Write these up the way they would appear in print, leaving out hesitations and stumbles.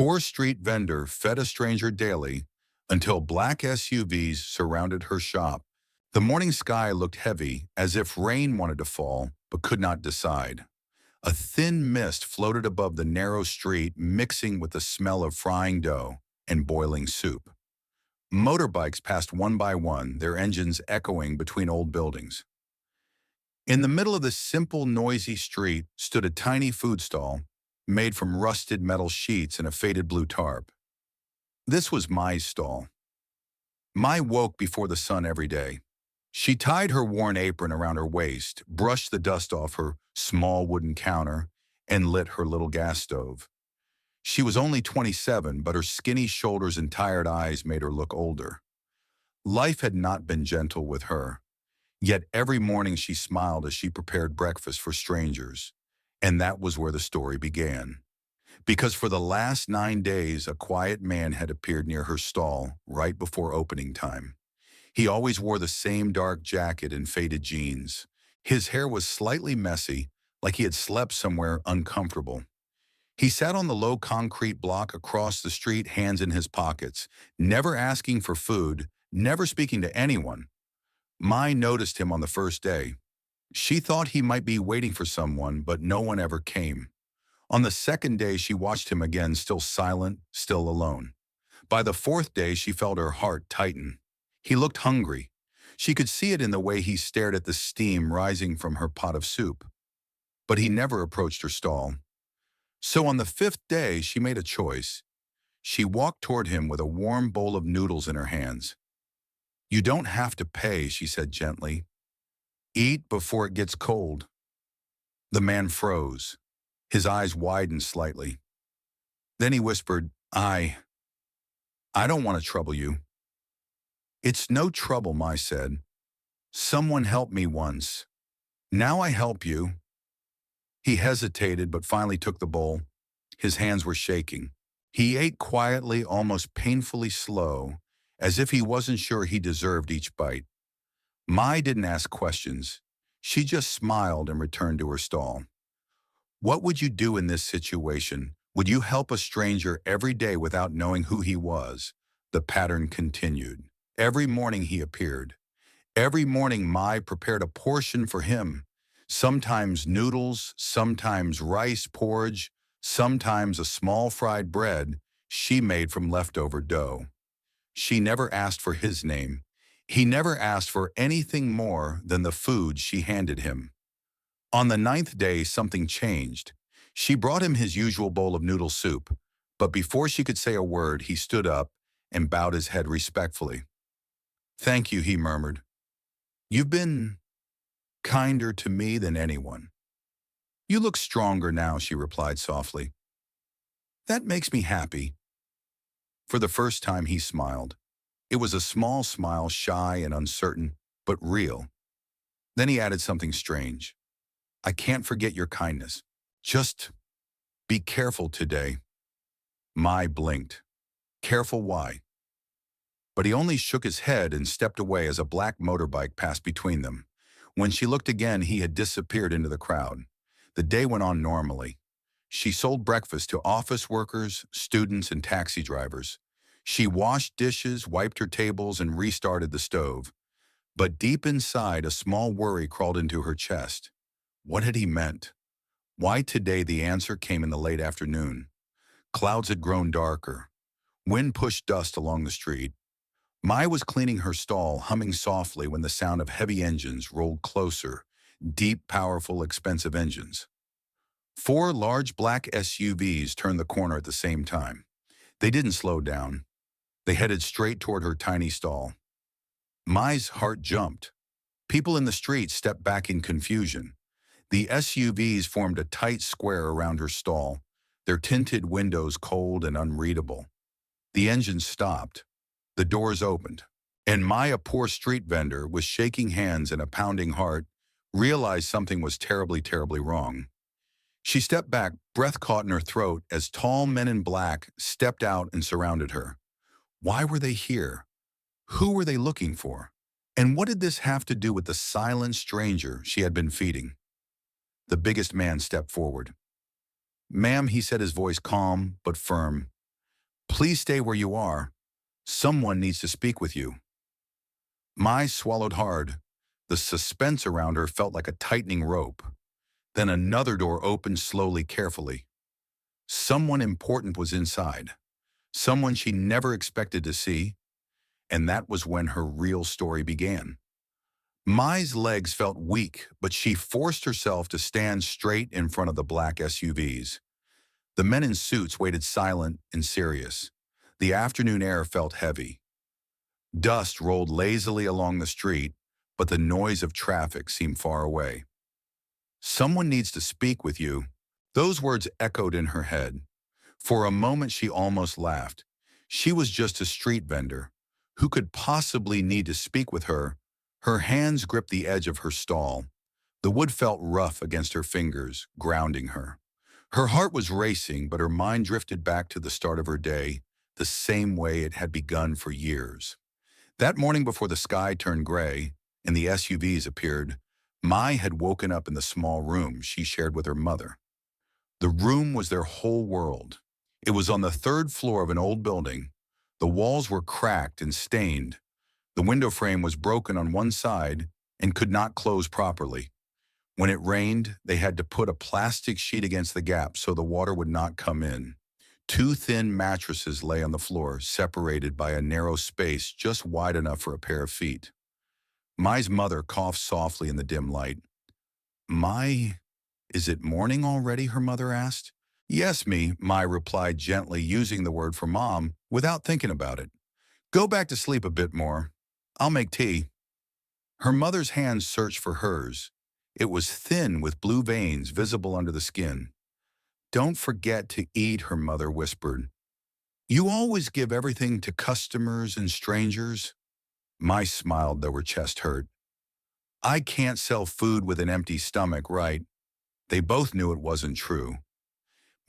poor street vendor fed a stranger daily until black SUVs surrounded her shop. The morning sky looked heavy, as if rain wanted to fall, but could not decide. A thin mist floated above the narrow street, mixing with the smell of frying dough and boiling soup. Motorbikes passed one by one, their engines echoing between old buildings. In the middle of the simple, noisy street stood a tiny food stall made from rusted metal sheets and a faded blue tarp. This was Mai's stall. Mai woke before the sun every day. She tied her worn apron around her waist, brushed the dust off her small wooden counter, and lit her little gas stove. She was only 27, but her skinny shoulders and tired eyes made her look older. Life had not been gentle with her. Yet every morning she smiled as she prepared breakfast for strangers. And that was where the story began. Because for the last 9 days, a quiet man had appeared near her stall right before opening time. He always wore the same dark jacket and faded jeans. His hair was slightly messy, like he had slept somewhere uncomfortable. He sat on the low concrete block across the street, hands in his pockets, never asking for food, never speaking to anyone. Mai noticed him on the first day. She thought he might be waiting for someone, but no one ever came. On the second day, she watched him again, still silent, still alone. By the fourth day, she felt her heart tighten. He looked hungry. She could see it in the way he stared at the steam rising from her pot of soup. But he never approached her stall. So on the fifth day, she made a choice. She walked toward him with a warm bowl of noodles in her hands. "You don't have to pay," she said gently. "Eat before it gets cold." The man froze. His eyes widened slightly. Then he whispered, I don't want to trouble you." "It's no trouble," Mai said. "Someone helped me once. Now I help you." He hesitated, but finally took the bowl. His hands were shaking. He ate quietly, almost painfully slow, as if he wasn't sure he deserved each bite. Mai didn't ask questions. She just smiled and returned to her stall. "What would you do in this situation? Would you help a stranger every day without knowing who he was?" The pattern continued. Every morning he appeared. Every morning Mai prepared a portion for him. Sometimes noodles, sometimes rice porridge, sometimes a small fried bread she made from leftover dough. She never asked for his name. He never asked for anything more than the food she handed him. On the ninth day, something changed. She brought him his usual bowl of noodle soup, but before she could say a word, he stood up and bowed his head respectfully. "Thank you," he murmured. "You've been kinder to me than anyone." "You look stronger now," she replied softly. "That makes me happy." For the first time, he smiled. It was a small smile, shy and uncertain, but real. Then he added something strange. "I can't forget your kindness. Just be careful today." Mai blinked. Careful why? But he only shook his head and stepped away as a black motorbike passed between them. When she looked again, he had disappeared into the crowd. The day went on normally. She sold breakfast to office workers, students, and taxi drivers. She washed dishes, wiped her tables, and restarted the stove. But deep inside, a small worry crawled into her chest. What had he meant? Why today? The answer came in the late afternoon. Clouds had grown darker. Wind pushed dust along the street. Mai was cleaning her stall, humming softly when the sound of heavy engines rolled closer, deep, powerful, expensive engines. 4 large black SUVs turned the corner at the same time. They didn't slow down. They headed straight toward her tiny stall. Mai's heart jumped. People in the street stepped back in confusion. The SUVs formed a tight square around her stall, their tinted windows cold and unreadable. The engines stopped. The doors opened. And Mai, a poor street vendor, with shaking hands and a pounding heart, realized something was terribly, terribly wrong. She stepped back, breath caught in her throat, as tall men in black stepped out and surrounded her. Why were they here? Who were they looking for? And what did this have to do with the silent stranger she had been feeding? The biggest man stepped forward. "Ma'am," he said, his voice calm but firm, Please stay where you are. Someone needs to speak with you. Mai swallowed hard. The suspense around her felt like a tightening rope. Then another door opened slowly, carefully. Someone important was inside. Someone she never expected to see. And that was when her real story began. Mai's legs felt weak, but she forced herself to stand straight in front of the black SUVs. The men in suits waited silent and serious. The afternoon air felt heavy. Dust rolled lazily along the street, but the noise of traffic seemed far away. Someone needs to speak with you. Those words echoed in her head. For a moment she almost laughed. She was just a street vendor. Who could possibly need to speak with her? Her hands gripped the edge of her stall. The wood felt rough against her fingers, grounding her. Her heart was racing, but her mind drifted back to the start of her day, the same way it had begun for years. That morning before the sky turned gray and the SUVs appeared, Mai had woken up in the small room she shared with her mother. The room was their whole world. It was on the third floor of an old building. The walls were cracked and stained. The window frame was broken on one side and could not close properly. When it rained, they had to put a plastic sheet against the gap so the water would not come in. Two thin mattresses lay on the floor, separated by a narrow space just wide enough for a pair of feet. Mai's mother coughed softly in the dim light. Mai, is it morning already? Her mother asked. Yes, Mai replied gently, using the word for mom without thinking about it. Go back to sleep a bit more. I'll make tea. Her mother's hand searched for hers. It was thin with blue veins visible under the skin. Don't forget to eat, her mother whispered. You always give everything to customers and strangers. Mai smiled, though her chest hurt. I can't sell food with an empty stomach, right? They both knew it wasn't true.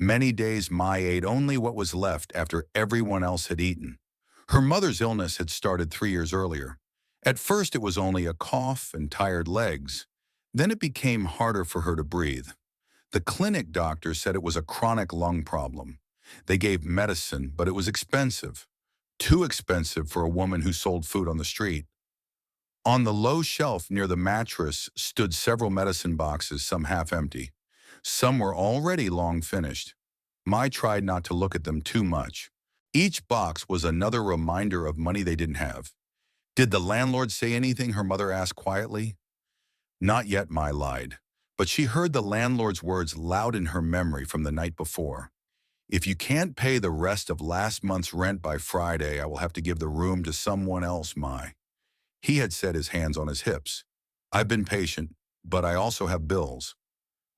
Many days Mai ate only what was left after everyone else had eaten. Her mother's illness had started 3 years earlier. At first it was only a cough and tired legs. Then it became harder for her to breathe. The clinic doctor said it was a chronic lung problem. They gave medicine, but it was expensive. Too expensive for a woman who sold food on the street. On the low shelf near the mattress stood several medicine boxes, some half empty. Some were already long finished. Mai tried not to look at them too much. Each box was another reminder of money they didn't have. Did the landlord say anything? Her mother asked quietly. Not yet, Mai lied. But she heard the landlord's words loud in her memory from the night before. If you can't pay the rest of last month's rent by Friday, I will have to give the room to someone else, Mai. He had set his hands on his hips. I've been patient, but I also have bills.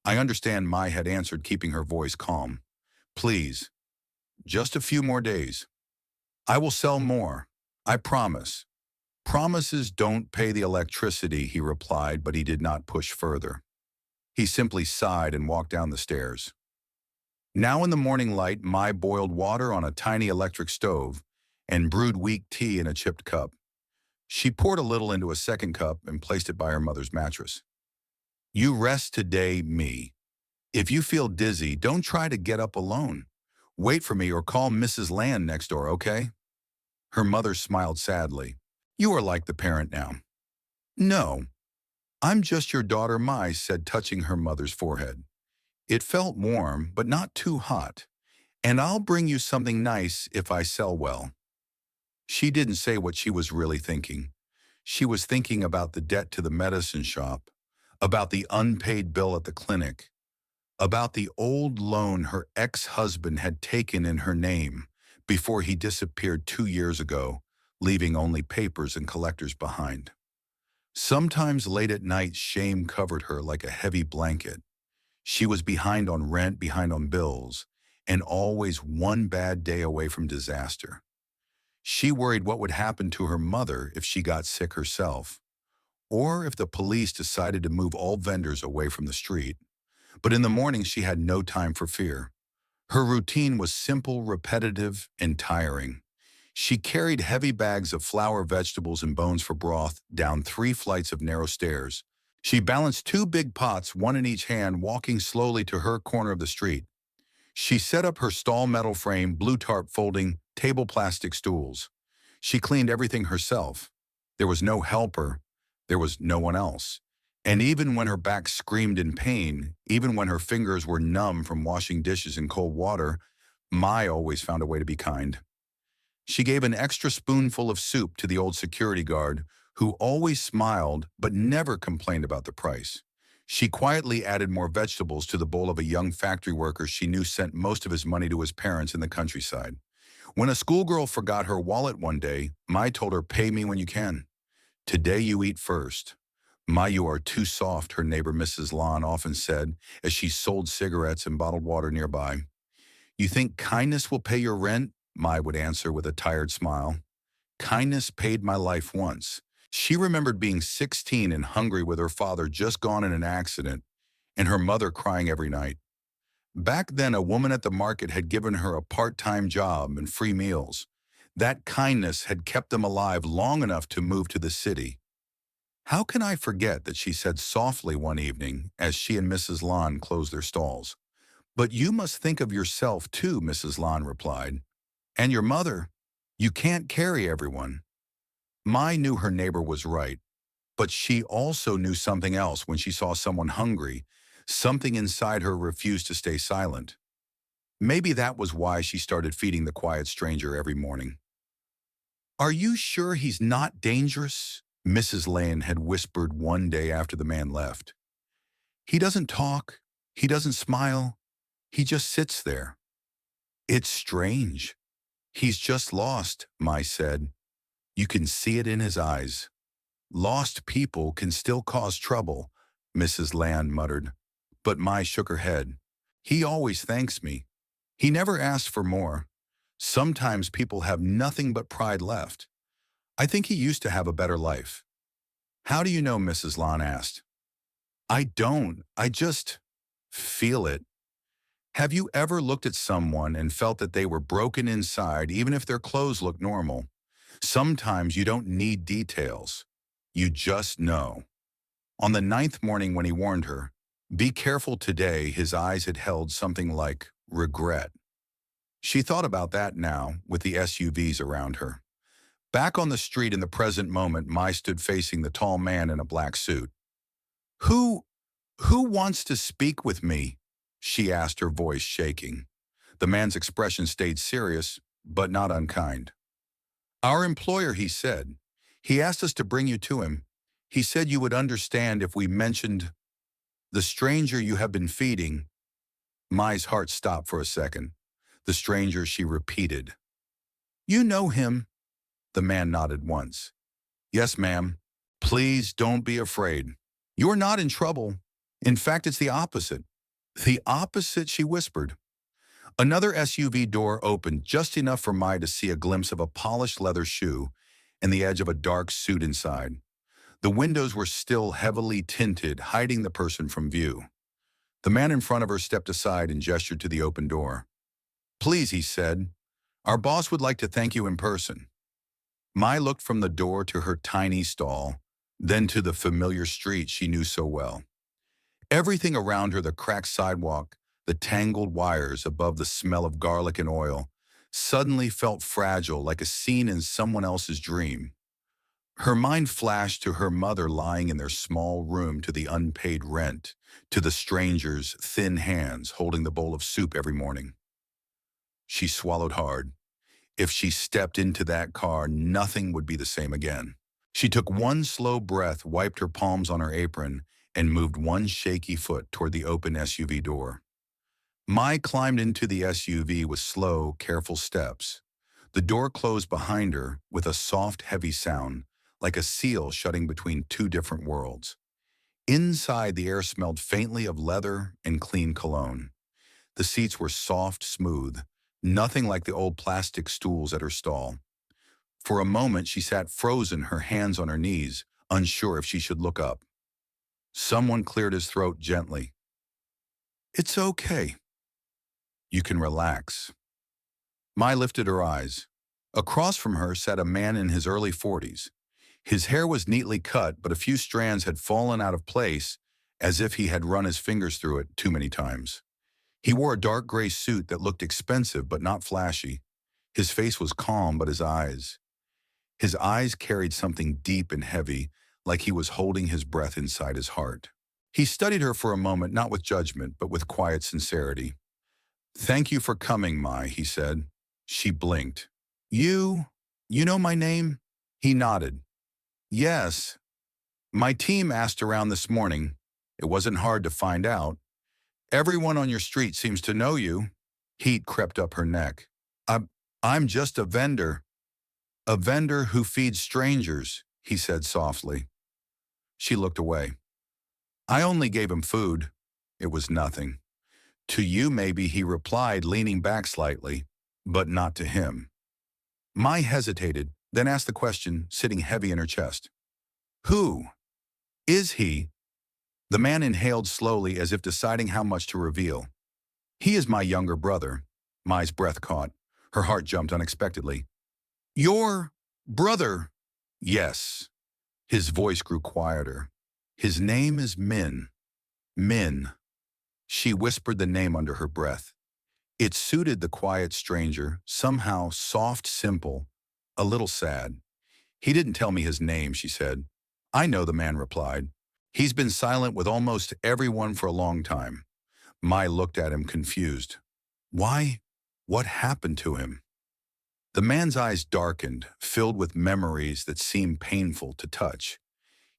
I understand, Mai had answered, keeping her voice calm. Please, just a few more days. I will sell more. I promise. Promises don't pay the electricity, he replied, but he did not push further. He simply sighed and walked down the stairs. Now in the morning light, Mai boiled water on a tiny electric stove and brewed weak tea in a chipped cup. She poured a little into a second cup and placed it by her mother's mattress. You rest today, me. If you feel dizzy, don't try to get up alone. Wait for me or call Mrs. Land next door, okay? Her mother smiled sadly. You are like the parent now. No, I'm just your daughter, Mai said, touching her mother's forehead. It felt warm, but not too hot. And I'll bring you something nice if I sell well. She didn't say what she was really thinking. She was thinking about the debt to the medicine shop, about the unpaid bill at the clinic, about the old loan her ex-husband had taken in her name before he disappeared 2 years ago, leaving only papers and collectors behind. Sometimes late at night, shame covered her like a heavy blanket. She was behind on rent, behind on bills, and always one bad day away from disaster. She worried what would happen to her mother if she got sick herself, or if the police decided to move all vendors away from the street. But in the morning, she had no time for fear. Her routine was simple, repetitive, and tiring. She carried heavy bags of flour, vegetables, and bones for broth down 3 flights of narrow stairs. She balanced 2 big pots, one in each hand, walking slowly to her corner of the street. She set up her stall metal frame, blue tarp folding, table plastic stools. She cleaned everything herself. There was no helper. There was no one else. And even when her back screamed in pain, even when her fingers were numb from washing dishes in cold water, Mai always found a way to be kind. She gave an extra spoonful of soup to the old security guard, who always smiled but never complained about the price. She quietly added more vegetables to the bowl of a young factory worker she knew sent most of his money to his parents in the countryside. When a schoolgirl forgot her wallet one day, Mai told her, "Pay me when you can. Today you eat first." "Ma, you are too soft," her neighbor Mrs. Lon often said as she sold cigarettes and bottled water nearby. "You think kindness will pay your rent?" Mai would answer with a tired smile. "Kindness paid my life once." She remembered being 16 and hungry with her father just gone in an accident and her mother crying every night. Back then, a woman at the market had given her a part-time job and free meals. That kindness had kept them alive long enough to move to the city. "How can I forget," that she said softly one evening as she and Mrs. Lon closed their stalls. "But you must think of yourself too," Mrs. Lon replied. "And your mother. You can't carry everyone." Mai knew her neighbor was right, but she also knew something else when she saw someone hungry. Something inside her refused to stay silent. Maybe that was why she started feeding the quiet stranger every morning. "Are you sure he's not dangerous?" Mrs. Lane had whispered one day after the man left. "He doesn't talk. He doesn't smile. He just sits there." "It's strange. He's just lost," Mai said. "You can see it in his eyes." "Lost people can still cause trouble," Mrs. Land muttered. But Mai shook her head. "He always thanks me. He never asks for more. Sometimes people have nothing but pride left. I think he used to have a better life." "How do you know?" Mrs. Lon asked. "I don't. I just feel it." Have you ever looked at someone and felt that they were broken inside, even if their clothes look normal? Sometimes you don't need details. You just know. On the ninth morning when he warned her, "Be careful today," his eyes had held something like regret. She thought about that now, with the SUVs around her. Back on the street in the present moment, Mai stood facing the tall man in a black suit. Who, who wants to speak with me?" she asked, her voice shaking. The man's expression stayed serious, but not unkind. "Our employer," he said. "He asked us to bring you to him. He said you would understand if we mentioned the stranger you have been feeding." Mai's heart stopped for a second. "The stranger," she repeated. "You know him?" The man nodded once. "Yes, ma'am. Please don't be afraid. You're not in trouble. In fact, it's the opposite." "The opposite," she whispered. Another SUV door opened just enough for Mai to see a glimpse of a polished leather shoe and the edge of a dark suit inside. The windows were still heavily tinted, hiding the person from view. The man in front of her stepped aside and gestured to the open door. "Please," he said, "our boss would like to thank you in person." Mai looked from the door to her tiny stall, then to the familiar street she knew so well. Everything around her, the cracked sidewalk, the tangled wires above, the smell of garlic and oil, suddenly felt fragile, like a scene in someone else's dream. Her mind flashed to her mother lying in their small room, to the unpaid rent, to the stranger's thin hands holding the bowl of soup every morning. She swallowed hard. If she stepped into that car, nothing would be the same again. She took one slow breath, wiped her palms on her apron, and moved one shaky foot toward the open SUV door. Mai climbed into the SUV with slow, careful steps. The door closed behind her with a soft, heavy sound, like a seal shutting between two different worlds. Inside, the air smelled faintly of leather and clean cologne. The seats were soft, smooth, nothing like the old plastic stools at her stall. For a moment, she sat frozen, her hands on her knees, unsure if she should look up. Someone cleared his throat gently. "It's okay. You can relax." Mai lifted her eyes. Across from her sat a man in his early 40s. His hair was neatly cut, but a few strands had fallen out of place, as if he had run his fingers through it too many times. He wore a dark gray suit that looked expensive but not flashy. His face was calm, but his eyes carried something deep and heavy, like he was holding his breath inside his heart. He studied her for a moment, not with judgment, but with quiet sincerity. "Thank you for coming, Mai," he said. She blinked. You, you know my name?" He nodded. "Yes. My team asked around this morning. It wasn't hard to find out. Everyone on your street seems to know you." Heat crept up her neck. "I'm, I'm just a vendor. A vendor who feeds strangers," he said softly. She looked away. "I only gave him food." It was nothing. "To you maybe," he replied, leaning back slightly, "but not to him." Mai hesitated, then asked the question, sitting heavy in her chest. "Who is he?" The man inhaled slowly as if deciding how much to reveal. "He is my younger brother." Mai's breath caught. Her heart jumped unexpectedly. "Your brother?" "Yes." His voice grew quieter. "His name is Min." "Min." She whispered the name under her breath. It suited the quiet stranger, somehow soft, simple, a little sad. "He didn't tell me his name," she said. "I know," the man replied. "He's been silent with almost everyone for a long time." Mai looked at him confused. "Why? What happened to him?" The man's eyes darkened, filled with memories that seemed painful to touch.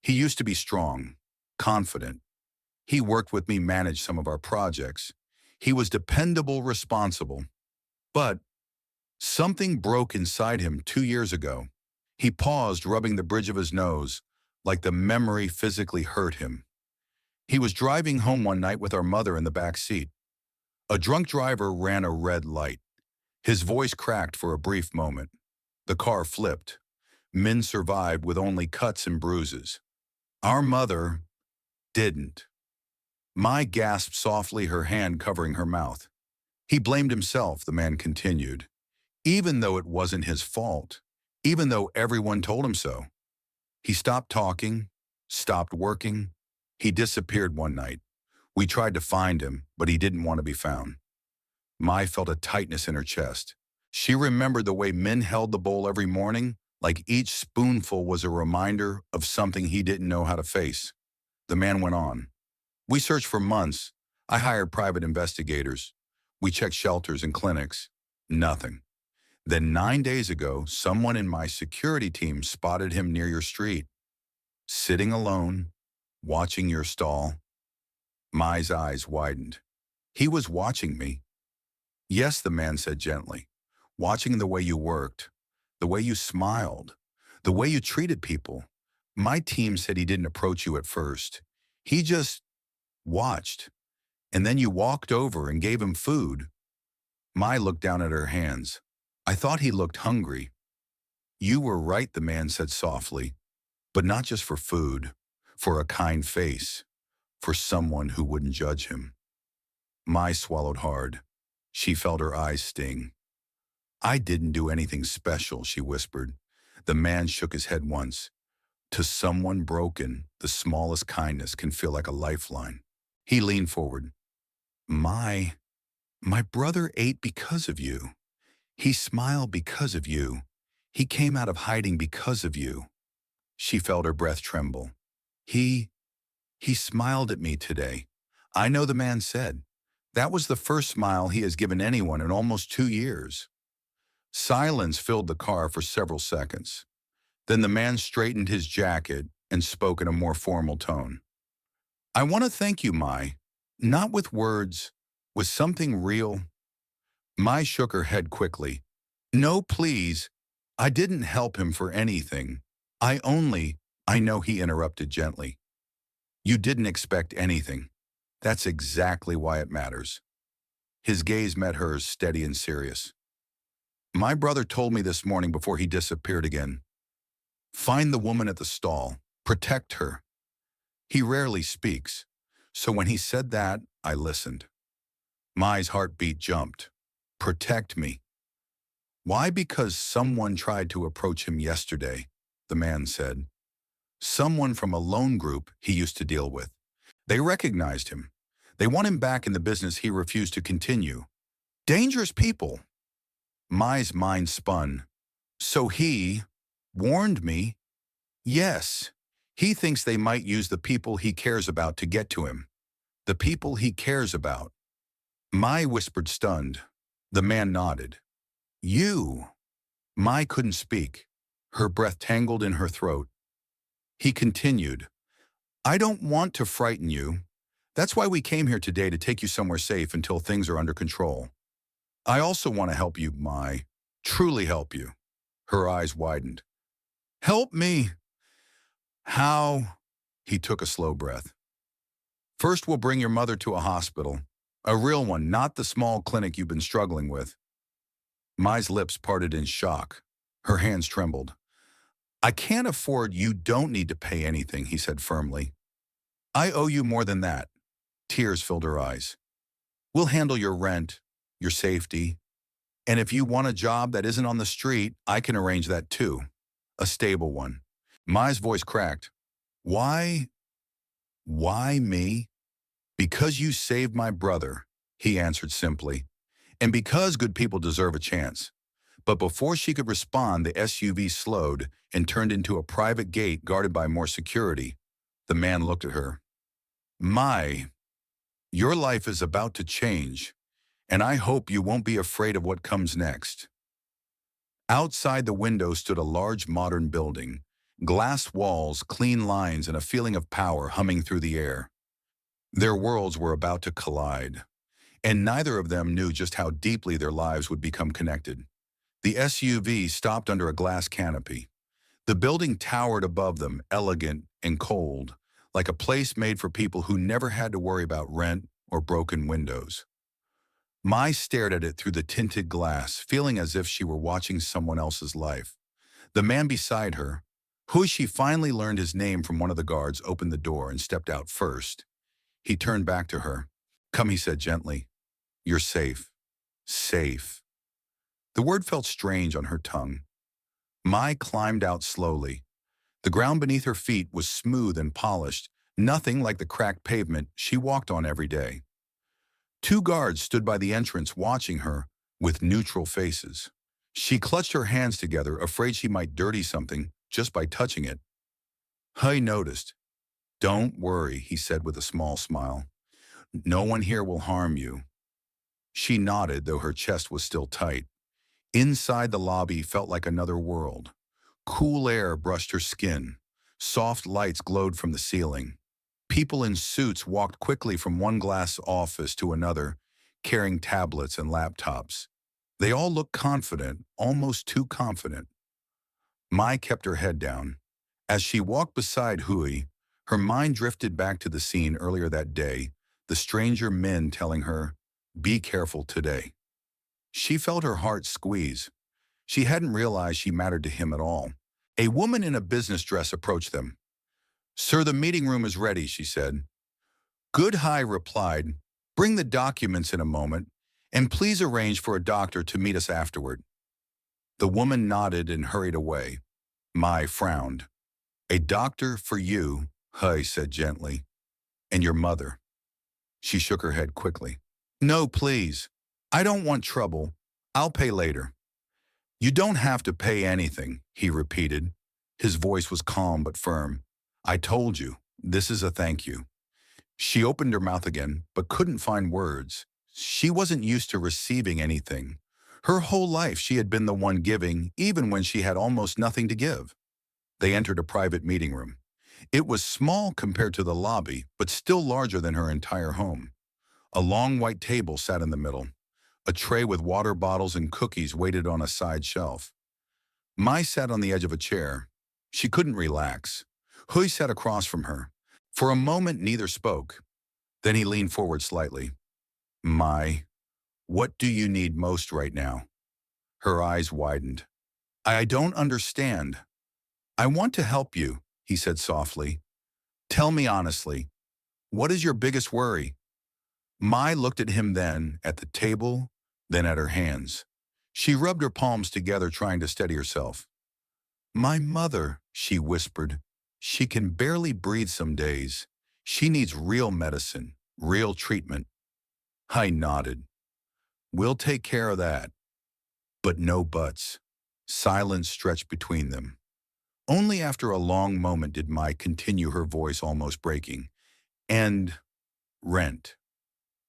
"He used to be strong, confident. He worked with me, managed some of our projects. He was dependable, responsible. But something broke inside him 2 years ago." He paused, rubbing the bridge of his nose, like the memory physically hurt him. "He was driving home one night with our mother in the back seat. A drunk driver ran a red light." His voice cracked for a brief moment. The car flipped. Min survived with only cuts and bruises. Our mother didn't. Mai gasped softly, her hand covering her mouth. "He blamed himself," the man continued, "even though it wasn't his fault, even though everyone told him so. He stopped talking, stopped working. He disappeared one night. We tried to find him, but he didn't want to be found." Mai felt a tightness in her chest. She remembered the way Min held the bowl every morning, like each spoonful was a reminder of something he didn't know how to face. The man went on. "We searched for months. I hired private investigators. We checked shelters and clinics. Nothing. Then 9 days ago, someone in my security team spotted him near your street, sitting alone, watching your stall." Mai's eyes widened. "He was watching me." "Yes," the man said gently. "Watching the way you worked, the way you smiled, the way you treated people. My team said he didn't approach you at first. He just watched. And then you walked over and gave him food." Mai looked down at her hands. "I thought he looked hungry." "You were right," the man said softly. "But not just for food, for a kind face, for someone who wouldn't judge him." Mai swallowed hard. She felt her eyes sting. "I didn't do anything special," she whispered. The man shook his head once. "To someone broken, the smallest kindness can feel like a lifeline." He leaned forward. My brother ate because of you. He smiled because of you. He came out of hiding because of you." She felt her breath tremble. He smiled at me today." "I know," the man said. "That was the first smile he has given anyone in almost 2 years." Silence filled the car for several seconds. Then the man straightened his jacket and spoke in a more formal tone. "I want to thank you, Mai. Not with words, with something real." Mai shook her head quickly. "No, please. I didn't help him for anything. I know," he interrupted gently. "You didn't expect anything. That's exactly why it matters." His gaze met hers, steady and serious. "My brother told me this morning before he disappeared again. Find the woman at the stall. Protect her. He rarely speaks. So when he said that, I listened." Mai's heartbeat jumped. "Protect me." "Why? Because someone tried to approach him yesterday," the man said. "Someone from a loan group he used to deal with. They recognized him. They want him back in the business he refused to continue. Dangerous people. Mai's mind spun. So he warned me? Yes. He thinks they might use the people he cares about to get to him. The people he cares about. Mai whispered, stunned. The man nodded. You. Mai couldn't speak. Her breath tangled in her throat. He continued. I don't want to frighten you. That's why we came here today, to take you somewhere safe until things are under control. I also want to help you, Mai. Truly help you. Her eyes widened. Help me. How? He took a slow breath. First, we'll bring your mother to a hospital. A real one, not the small clinic you've been struggling with. Mai's lips parted in shock. Her hands trembled. I can't afford. You don't need to pay anything, he said firmly. I owe you more than that. Tears filled her eyes. We'll handle your rent, your safety, and if you want a job that isn't on the street, I can arrange that too. A stable one. Mai's voice cracked. Why? Why me? Because you saved my brother, he answered simply, and because good people deserve a chance. But before she could respond, the SUV slowed and turned into a private gate guarded by more security. The man looked at her. Mai, your life is about to change, and I hope you won't be afraid of what comes next. Outside the window stood a large modern building, glass walls, clean lines, and a feeling of power humming through the air. Their worlds were about to collide, and neither of them knew just how deeply their lives would become connected. The SUV stopped under a glass canopy. The building towered above them, elegant and cold, like a place made for people who never had to worry about rent or broken windows. Mai stared at it through the tinted glass, feeling as if she were watching someone else's life. The man beside her, who she finally learned his name from one of the guards, opened the door and stepped out first. He turned back to her. Come, he said gently. You're safe. Safe. The word felt strange on her tongue. Mai climbed out slowly. The ground beneath her feet was smooth and polished, nothing like the cracked pavement she walked on every day. Two guards stood by the entrance watching her with neutral faces. She clutched her hands together, afraid she might dirty something just by touching it. He noticed. Don't worry, he said with a small smile. No one here will harm you. She nodded, though her chest was still tight. Inside the lobby felt like another world. Cool air brushed her skin. Soft lights glowed from the ceiling. People in suits walked quickly from one glass office to another, carrying tablets and laptops. They all looked confident, almost too confident. Mai kept her head down. As she walked beside Hui, her mind drifted back to the scene earlier that day, the stranger Minh telling her, "Be careful today." She felt her heart squeeze. She hadn't realized she mattered to him at all. A woman in a business dress approached them. Sir, the meeting room is ready, she said. Goodhye replied, bring the documents in a moment, and please arrange for a doctor to meet us afterward. The woman nodded and hurried away. Mai frowned. A doctor for you, He said gently. And your mother. She shook her head quickly. No, please. I don't want trouble. I'll pay later. You don't have to pay anything, he repeated. His voice was calm but firm. I told you, this is a thank you. She opened her mouth again, but couldn't find words. She wasn't used to receiving anything. Her whole life she had been the one giving, even when she had almost nothing to give. They entered a private meeting room. It was small compared to the lobby, but still larger than her entire home. A long white table sat in the middle. A tray with water bottles and cookies waited on a side shelf. Mai sat on the edge of a chair. She couldn't relax. Hui sat across from her. For a moment, neither spoke. Then he leaned forward slightly. Mai, what do you need most right now? Her eyes widened. I don't understand. I want to help you, he said softly. Tell me honestly, what is your biggest worry? Mai looked at him then, at the table, then at her hands. She rubbed her palms together, trying to steady herself. My mother, she whispered. She can barely breathe some days. She needs real medicine, Real treatment. I nodded. We'll take care of that. But no buts. Silence stretched between them. Only after a long moment did Mai continue, her voice almost breaking. And rent.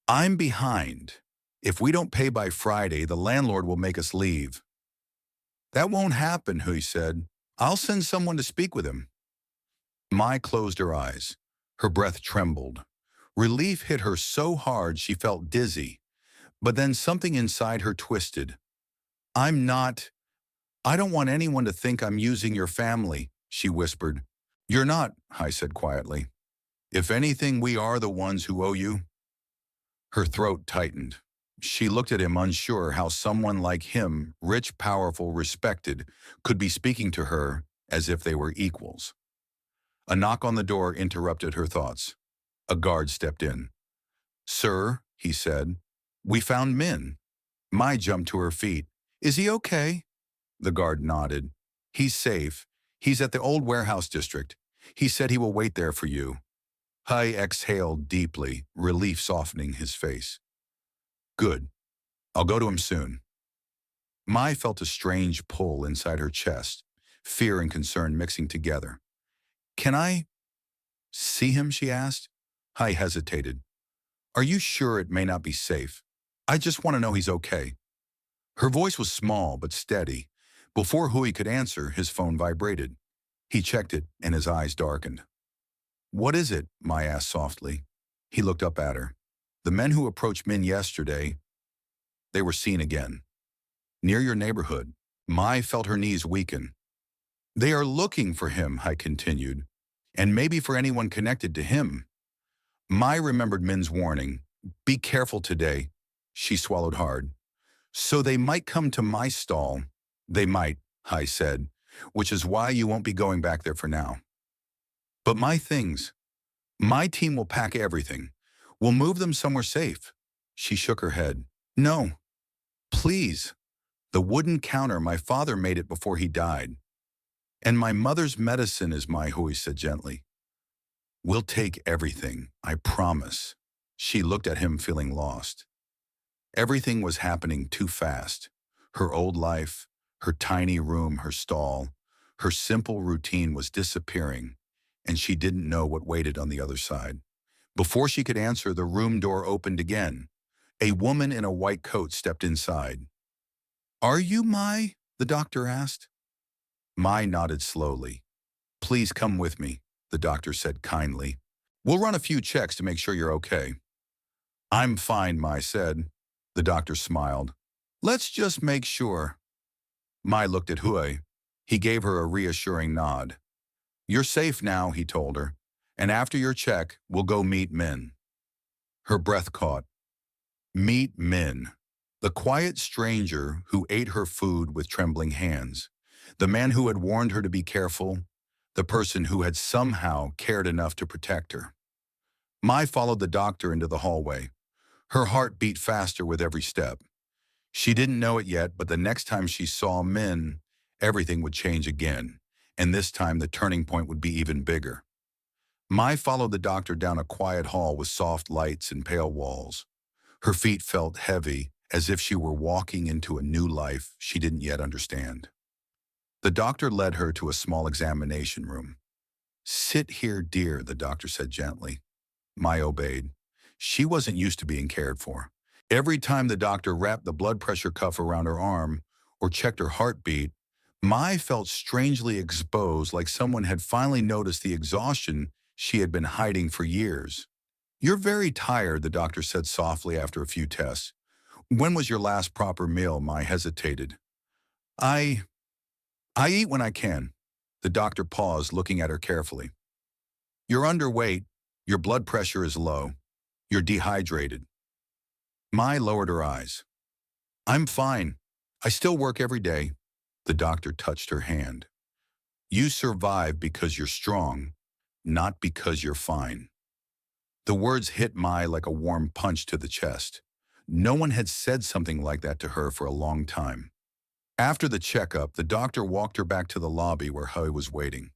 I'm behind. If we don't pay by Friday, the landlord will make us leave. That won't happen, Hui said. I'll send someone to speak with him. Mai closed her eyes. Her breath trembled. Relief hit her so hard she felt dizzy. But then something inside her twisted. I don't want anyone to think I'm using your family, she whispered. You're not, I said quietly. If anything, we are the ones who owe you. Her throat tightened. She looked at him, unsure how someone like him, rich, powerful, respected, could be speaking to her as if they were equals. A knock on the door interrupted her thoughts. A guard stepped in. Sir, he said, we found Min. Mai jumped to her feet. Is he okay? The guard nodded. He's safe. He's at the old warehouse district. He said he will wait there for you. Hai exhaled deeply, relief softening his face. Good. I'll go to him soon. Mai felt a strange pull inside her chest, fear and concern mixing together. Can I see him, she asked. Hai hesitated. Are you sure it may not be safe? I just want to know he's okay. Her voice was small but steady. Before Hui could answer, his phone vibrated. He checked it and his eyes darkened. What is it? Mai asked softly. He looked up at her. The men who approached Min yesterday, they were seen again. Near your neighborhood. Mai felt her knees weaken. They are looking for him, I continued, and maybe for anyone connected to him. Mai remembered Min's warning. Be careful today. She swallowed hard. So they might come to my stall. They might, I said, which is why you won't be going back there for now. But my things. My team will pack everything. We'll move them somewhere safe. She shook her head. No. Please. The wooden counter, my father made it before he died. And my mother's medicine is my, Hui said gently. We'll take everything, I promise. She looked at him feeling lost. Everything was happening too fast. Her old life, her tiny room, her stall, her simple routine was disappearing, and she didn't know what waited on the other side. Before she could answer, the room door opened again. A woman in a white coat stepped inside. Are you Mai? The doctor asked. Mai nodded slowly. Please come with me, the doctor said kindly. We'll run a few checks to make sure you're okay. I'm fine, Mai said. The doctor smiled. Let's just make sure. Mai looked at Hui. He gave her a reassuring nod. You're safe now, he told her. And after your check, we'll go meet Min. Her breath caught. Meet Min. The quiet stranger who ate her food with trembling hands. The man who had warned her to be careful. The person who had somehow cared enough to protect her. Mai followed the doctor into the hallway. Her heart beat faster with every step. She didn't know it yet, but the next time she saw Min, everything would change again, and this time the turning point would be even bigger. Mai followed the doctor down a quiet hall with soft lights and pale walls. Her feet felt heavy, as if she were walking into a new life she didn't yet understand. The doctor led her to a small examination room. Sit here, dear, the doctor said gently. Mai obeyed. She wasn't used to being cared for. Every time the doctor wrapped the blood pressure cuff around her arm or checked her heartbeat, Mai felt strangely exposed, like someone had finally noticed the exhaustion she had been hiding for years. You're very tired, the doctor said softly after a few tests. When was your last proper meal? Mai hesitated. I eat when I can. The doctor paused, looking at her carefully. You're underweight. Your blood pressure is low. You're dehydrated. Mai lowered her eyes. I'm fine. I still work every day. The doctor touched her hand. You survive because you're strong, not because you're fine. The words hit Mai like a warm punch to the chest. No one had said something like that to her for a long time. After the checkup, the doctor walked her back to the lobby where Hui was waiting.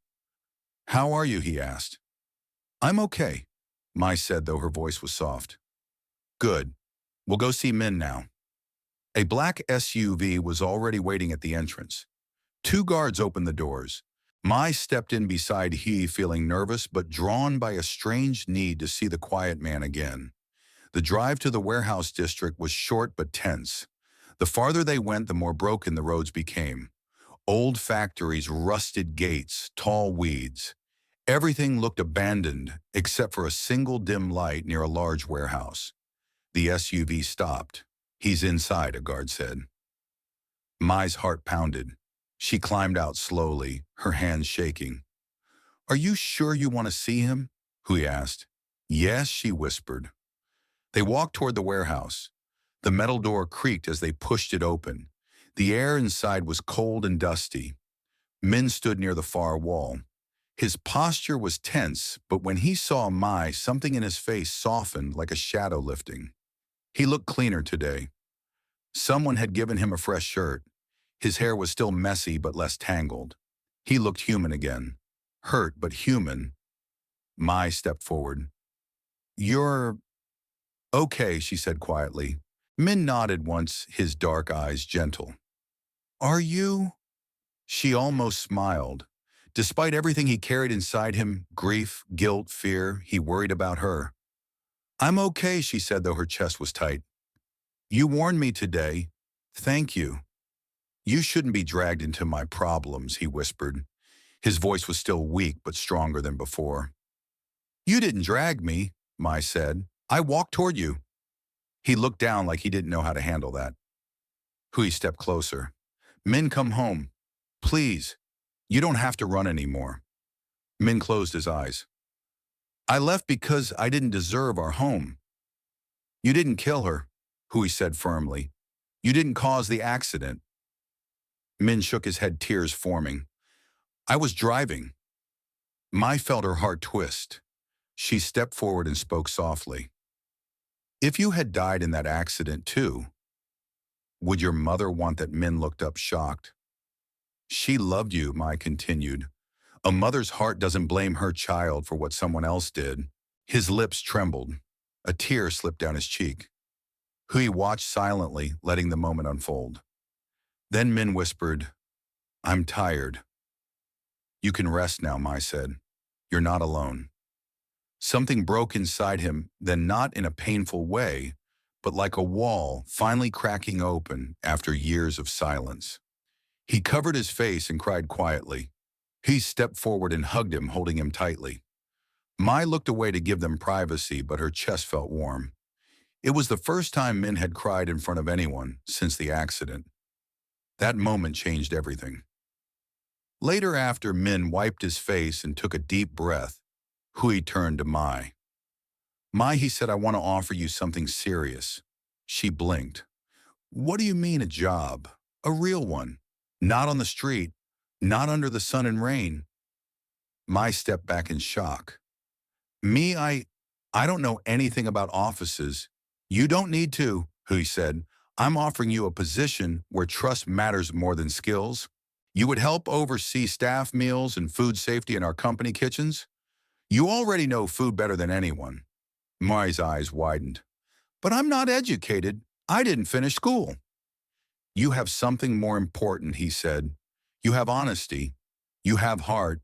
How are you? He asked. I'm okay. Mai said, though her voice was soft. Good. We'll go see Min now. A black SUV was already waiting at the entrance. Two guards opened the doors. Mai stepped in beside he, feeling nervous but drawn by a strange need to see the quiet man again. The drive to the warehouse district was short but tense. The farther they went, the more broken the roads became. Old factories, rusted gates, tall weeds. Everything looked abandoned except for a single dim light near a large warehouse. The SUV stopped. He's inside, a guard said. Mai's heart pounded. She climbed out slowly, her hands shaking. Are you sure you want to see him? Hui asked. Yes, she whispered. They walked toward the warehouse. The metal door creaked as they pushed it open. The air inside was cold and dusty. Min stood near the far wall. His posture was tense, but when he saw Mai, something in his face softened like a shadow lifting. He looked cleaner today. Someone had given him a fresh shirt. His hair was still messy but less tangled. He looked human again. Hurt but human. Mai stepped forward. You're okay, she said quietly. Min nodded once, his dark eyes gentle. Are you? She almost smiled. Despite everything he carried inside him, grief, guilt, fear, he worried about her. I'm okay, she said, though her chest was tight. You warned me today. Thank you. You shouldn't be dragged into my problems, he whispered. His voice was still weak but stronger than before. You didn't drag me, Mai said. I walked toward you. He looked down like he didn't know how to handle that. Hui stepped closer. Min, come home. Please. You don't have to run anymore. Min closed his eyes. I left because I didn't deserve our home. You didn't kill her, Hui said firmly. You didn't cause the accident. Min shook his head, tears forming. I was driving. Mai felt her heart twist. She stepped forward and spoke softly. If you had died in that accident too, would your mother want that? Min looked up shocked. She loved you, Mai continued. A mother's heart doesn't blame her child for what someone else did. His lips trembled. A tear slipped down his cheek. Hui watched silently, letting the moment unfold. Then Min whispered, I'm tired. You can rest now, Mai said. You're not alone. Something broke inside him, then not in a painful way, but like a wall finally cracking open after years of silence. He covered his face and cried quietly. He stepped forward and hugged him, holding him tightly. Mai looked away to give them privacy, but her chest felt warm. It was the first time Min had cried in front of anyone since the accident. That moment changed everything. Later, after Min wiped his face and took a deep breath, Hui turned to Mai. Mai, he said, I want to offer you something serious. She blinked. What do you mean a job? A real one. Not on the street. Not under the sun and rain. Mai stepped back in shock. Me, I don't know anything about offices. You don't need to, Hui said. I'm offering you a position where trust matters more than skills. You would help oversee staff meals and food safety in our company kitchens. You already know food better than anyone. Mai's eyes widened. But I'm not educated. I didn't finish school. You have something more important, he said. You have honesty. You have heart.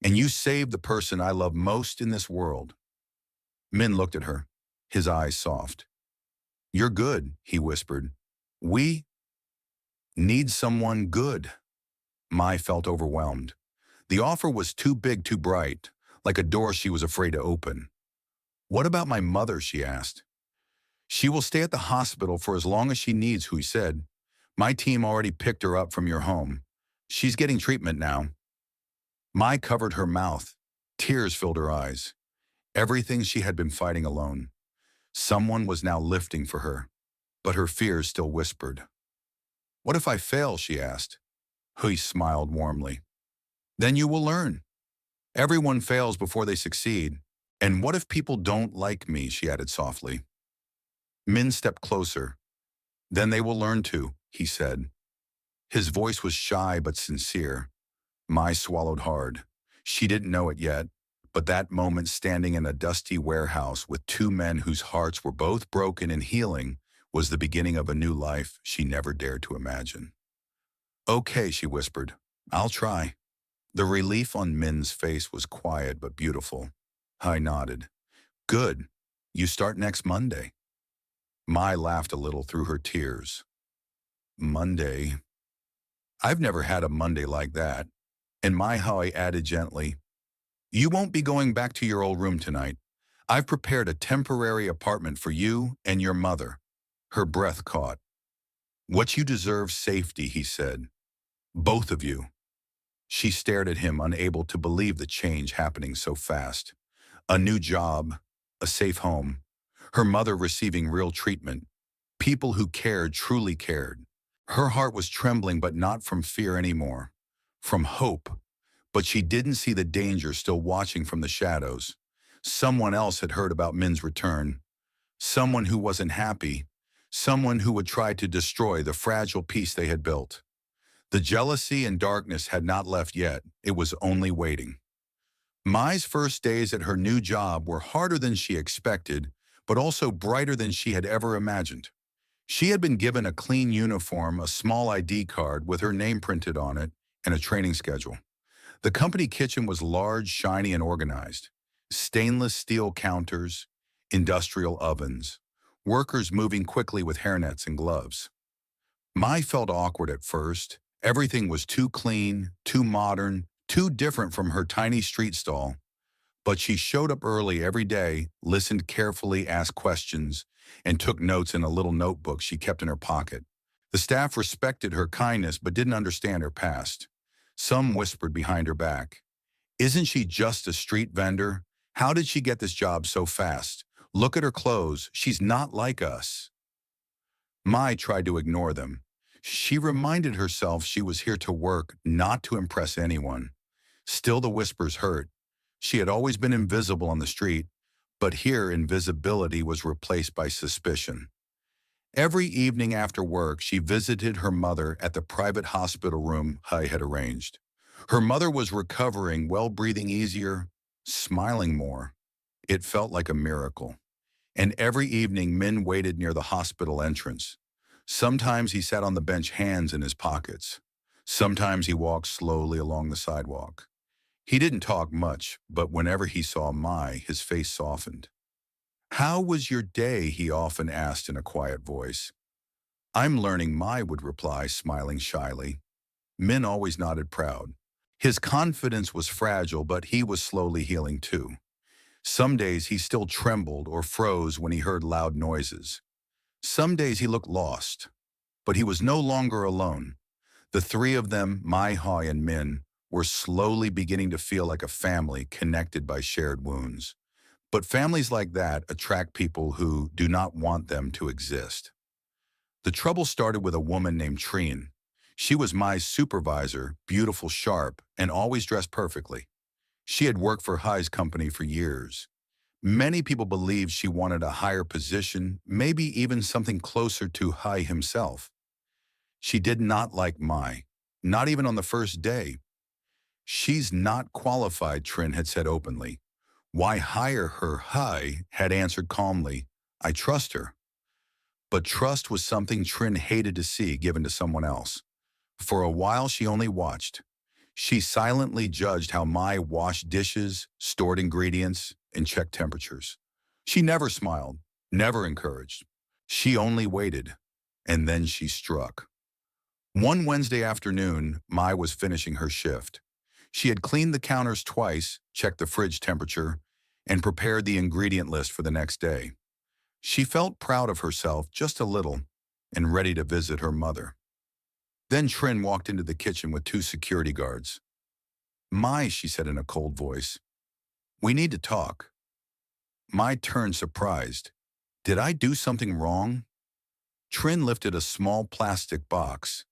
And you saved the person I love most in this world. Min looked at her, his eyes soft. You're good, he whispered. We need someone good. Mai felt overwhelmed. The offer was too big, too bright, like a door she was afraid to open. What about my mother, she asked. She will stay at the hospital for as long as she needs, Hui said. My team already picked her up from your home. She's getting treatment now. Mai covered her mouth. Tears filled her eyes. Everything she had been fighting alone. Someone was now lifting for her, but her fears still whispered. What if I fail, she asked. Hui smiled warmly. Then you will learn. Everyone fails before they succeed. And what if people don't like me, she added softly. Min stepped closer. Then they will learn to, he said. His voice was shy but sincere. Mai swallowed hard. She didn't know it yet, But that moment standing in a dusty warehouse with two men whose hearts were both broken and healing was the beginning of a new life she never dared to imagine. "Okay," she whispered. "I'll try." The relief on Min's face was quiet but beautiful. I nodded. "Good. You start next Monday." Mai laughed a little through her tears. "Monday? I've never had a Monday like that." And Mai Hai added gently, "You won't be going back to your old room tonight. I've prepared a temporary apartment for you and your mother." Her breath caught. "What you deserve safety," he said. "Both of you." She stared at him, unable to believe the change happening so fast. A new job, a safe home, her mother receiving real treatment, people who cared truly cared. Her heart was trembling, but not from fear anymore, from hope. But she didn't see the danger still watching from the shadows. Someone else had heard about Min's return, someone who wasn't happy, someone who would try to destroy the fragile peace they had built. The jealousy and darkness had not left yet, it was only waiting. Mai's first days at her new job were harder than she expected, but also brighter than she had ever imagined. She had been given a clean uniform, a small ID card with her name printed on it, and a training schedule. The company kitchen was large, shiny, and organized. Stainless steel counters, industrial ovens, workers moving quickly with hairnets and gloves. Mai felt awkward at first. Everything was too clean, too modern, too different from her tiny street stall. But she showed up early every day, listened carefully, asked questions, and took notes in a little notebook she kept in her pocket. The staff respected her kindness but didn't understand her past. Some whispered behind her back, "Isn't she just a street vendor? How did she get this job so fast? Look at her clothes. She's not like us." Mai tried to ignore them. She reminded herself she was here to work, not to impress anyone. Still the whispers hurt. She had always been invisible on the street, but here invisibility was replaced by suspicion. Every evening after work, she visited her mother at the private hospital room Hai had arranged. Her mother was recovering, well, breathing easier, smiling more. It felt like a miracle. And every evening, Min waited near the hospital entrance. Sometimes he sat on the bench, hands in his pockets. Sometimes he walked slowly along the sidewalk. He didn't talk much, but whenever he saw Mai, his face softened. "How was your day?" he often asked in a quiet voice. "I'm learning," Mai would reply, smiling shyly. Min always nodded proud. His confidence was fragile, but he was slowly healing too. Some days he still trembled or froze when he heard loud noises. Some days he looked lost, but he was no longer alone. The three of them, Mai Hai and Min, were slowly beginning to feel like a family connected by shared wounds. But families like that attract people who do not want them to exist. The trouble started with a woman named Trine. She was Mai's supervisor, beautiful, sharp, and always dressed perfectly. She had worked for Hai's company for years. Many people believed she wanted a higher position, maybe even something closer to Hai himself. She did not like Mai, not even on the first day. "She's not qualified," Trin had said openly. "Why hire her?" Hai had answered calmly, "I trust her." But trust was something Trin hated to see given to someone else. For a while, she only watched. She silently judged how Mai washed dishes, stored ingredients, and checked temperatures. She never smiled, never encouraged. She only waited, and then she struck. One Wednesday afternoon, Mai was finishing her shift. She had cleaned the counters twice, checked the fridge temperature, and prepared the ingredient list for the next day. She felt proud of herself just a little and ready to visit her mother. Then Trin walked into the kitchen with two security guards. "Mai," she said in a cold voice, "we need to talk." Mai turned surprised. "Did I do something wrong?" Trin lifted a small plastic box.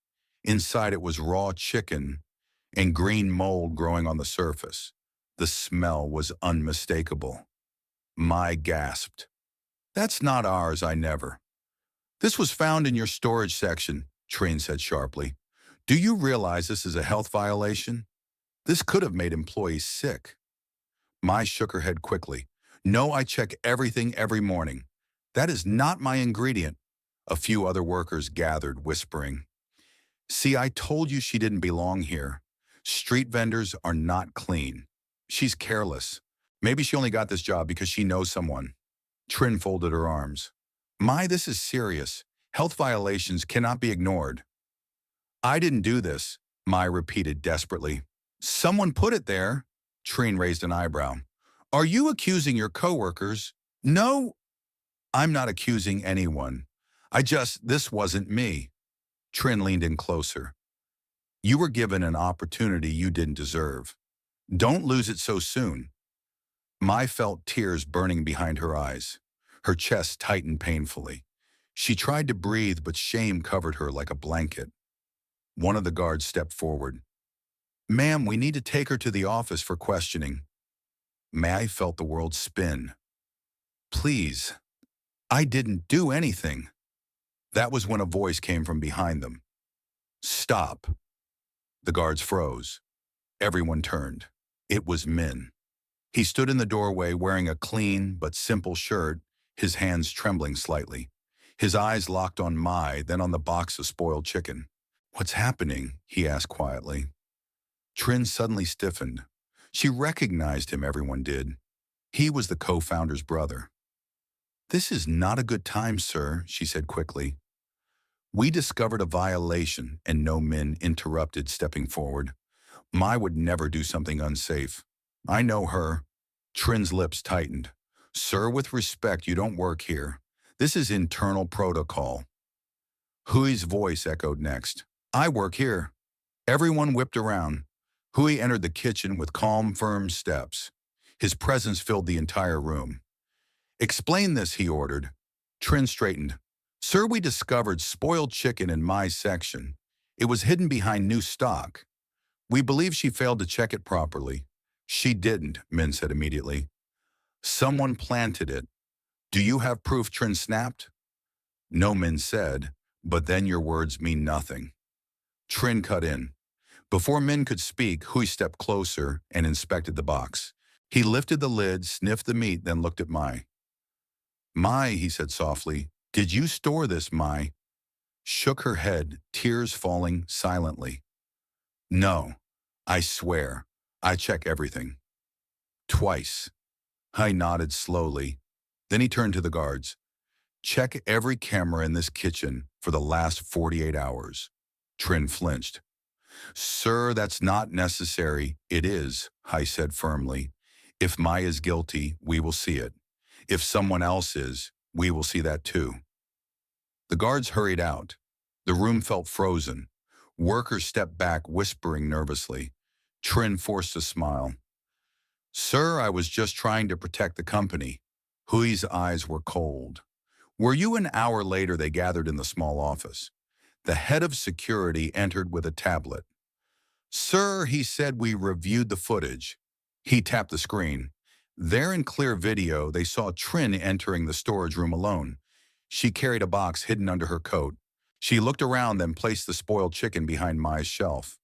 Inside it was raw chicken and green mold growing on the surface. The smell was unmistakable. Mai gasped. "That's not ours, I never." "This was found in your storage section," Trin said sharply. "Do you realize this is a health violation? This could have made employees sick." Mai shook her head quickly. No, I check everything every morning. That is not my ingredient. A few other workers gathered, whispering. See, I told you she didn't belong here. Street vendors are not clean. She's careless. Maybe she only got this job because she knows someone. Trin folded her arms. My, this is serious. Health violations cannot be ignored. I didn't do this, Mai repeated desperately. Someone put it there. Trin raised an eyebrow. Are you accusing your coworkers? No, I'm not accusing anyone. This wasn't me. Trin leaned in closer. You were given an opportunity you didn't deserve. Don't lose it so soon. Mai felt tears burning behind her eyes. Her chest tightened painfully. She tried to breathe, but shame covered her like a blanket. One of the guards stepped forward. Ma'am, we need to take her to the office for questioning. Mai felt the world spin. Please. I didn't do anything. That was when a voice came from behind them. Stop. The guards froze. Everyone turned. It was Min. He stood in the doorway wearing a clean but simple shirt, his hands trembling slightly. His eyes locked on Mai, then on the box of spoiled chicken. What's happening? He asked quietly. Trin suddenly stiffened. She recognized him, everyone did. He was the co-founder's brother. This is not a good time, sir, she said quickly. We discovered a violation, and no Min interrupted, stepping forward. Mai would never do something unsafe. I know her. Trin's lips tightened. Sir, with respect, you don't work here. This is internal protocol. Hui's voice echoed next. I work here. Everyone whipped around. Hui entered the kitchen with calm, firm steps. His presence filled the entire room. Explain this, he ordered. Trin straightened. Sir, we discovered spoiled chicken in my section. It was hidden behind new stock. We believe she failed to check it properly. She didn't, Min said immediately. Someone planted it. Do you have proof? Trin snapped. No, Min said, but then your words mean nothing. Trin cut in. Before Min could speak, Hui stepped closer and inspected the box. He lifted the lid, sniffed the meat, then looked at Mai. Mai, he said softly, did you store this, Mai? Shook her head, tears falling silently. No, I swear, I check everything. Twice. Hai nodded slowly. Then he turned to the guards. Check every camera in this kitchen for the last 48 hours. Trin flinched. Sir, that's not necessary. It is, Hai said firmly. If Mai is guilty, we will see it. If someone else is, we will see that too. The guards hurried out. The room felt frozen. Workers stepped back, whispering nervously. Trin forced a smile. Sir, I was just trying to protect the company. Hui's eyes were cold. Were you? An hour later, they gathered in the small office. The head of security entered with a tablet. Sir, he said, we reviewed the footage. He tapped the screen. There in clear video, they saw Trin entering the storage room alone. She carried a box hidden under her coat. She looked around, then placed the spoiled chicken behind Mai's shelf.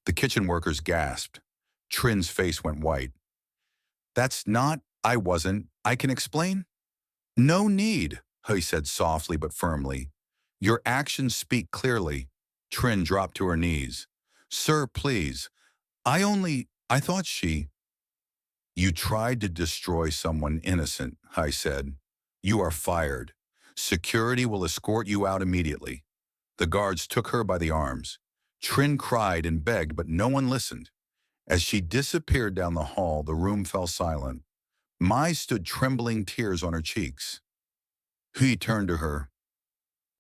The kitchen workers gasped. Trin's face went white. That's not, I wasn't. I can explain? No need, Hui said softly but firmly. Your actions speak clearly. Trin dropped to her knees. Sir, please. I thought she... You tried to destroy someone innocent, Hai said. You are fired. Security will escort you out immediately. The guards took her by the arms. Trin cried and begged, but no one listened. As she disappeared down the hall, the room fell silent. Mai stood trembling, tears on her cheeks. Hui turned to her.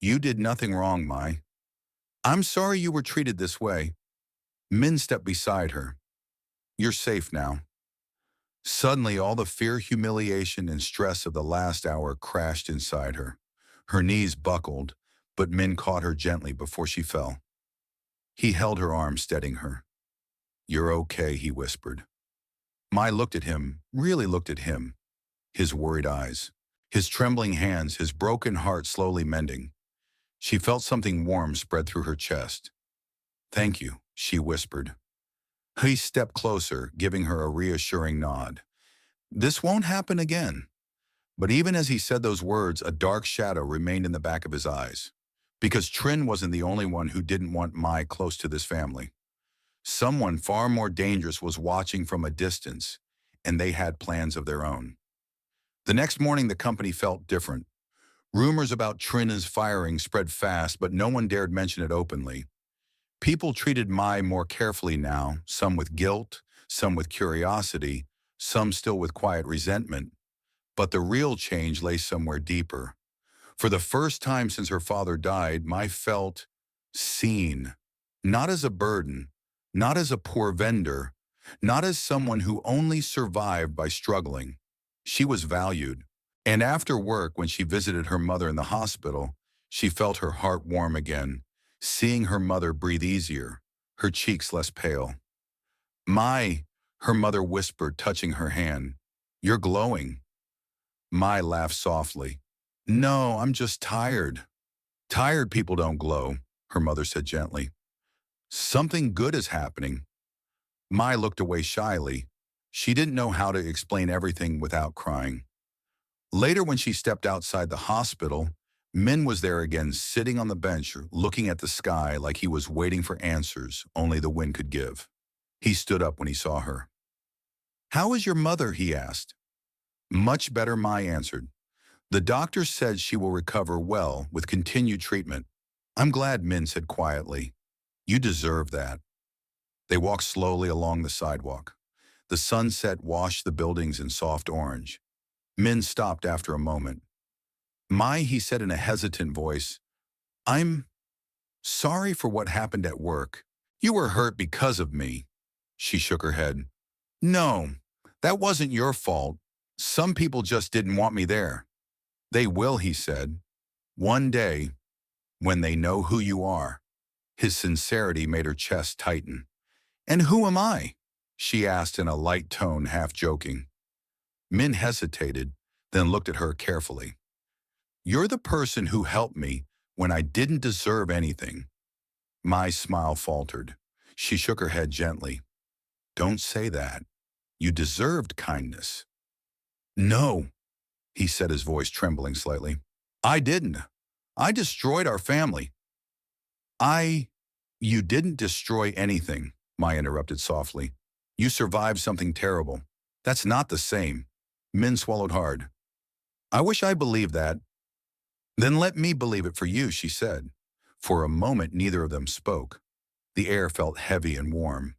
You did nothing wrong, Mai. I'm sorry you were treated this way. Min stepped beside her. You're safe now. Suddenly, all the fear, humiliation, and stress of the last hour crashed inside her. Her knees buckled, but Min caught her gently before she fell. He held her arm, steadying her. You're okay, he whispered. Mai looked at him, really looked at him, his worried eyes, his trembling hands, his broken heart slowly mending. She felt something warm spread through her chest. Thank you, she whispered. He stepped closer, giving her a reassuring nod. This won't happen again. But even as he said those words, a dark shadow remained in the back of his eyes. Because Trin wasn't the only one who didn't want Mai close to this family. Someone far more dangerous was watching from a distance, and they had plans of their own. The next morning, the company felt different. Rumors about Trina's firing spread fast, but no one dared mention it openly. People treated Mai more carefully now, some with guilt, some with curiosity, some still with quiet resentment. But the real change lay somewhere deeper. For the first time since her father died, Mai felt seen. Not as a burden, not as a poor vendor, not as someone who only survived by struggling. She was valued. And after work, when she visited her mother in the hospital, she felt her heart warm again, seeing her mother breathe easier, her cheeks less pale. Mai, her mother whispered, touching her hand, "You're glowing." Mai laughed softly. "No, I'm just tired." "Tired people don't glow," her mother said gently. "Something good is happening." Mai looked away shyly. She didn't know how to explain everything without crying. Later, when she stepped outside the hospital, Min was there again, sitting on the bench, looking at the sky like he was waiting for answers only the wind could give. He stood up when he saw her. "How is your mother?" he asked. "Much better," Mai answered. "The doctor said she will recover well with continued treatment." "I'm glad," Min said quietly. "You deserve that." They walked slowly along the sidewalk. The sunset washed the buildings in soft orange. Min stopped after a moment. "Mai," he said in a hesitant voice, "I'm sorry for what happened at work. You were hurt because of me." She shook her head. "No, that wasn't your fault. Some people just didn't want me there." "They will," he said. "One day, when they know who you are." His sincerity made her chest tighten. "And who am I?" she asked in a light tone, half joking. Min hesitated, then looked at her carefully. "You're the person who helped me when I didn't deserve anything." My smile faltered. She shook her head gently. "Don't say that. You deserved kindness." "No," he said, his voice trembling slightly. "I didn't. I destroyed our family." "I... You didn't destroy anything," Maya interrupted softly. "You survived something terrible. That's not the same." Min swallowed hard. "I wish I believed that." "Then let me believe it for you," she said. For a moment, neither of them spoke. The air felt heavy and warm.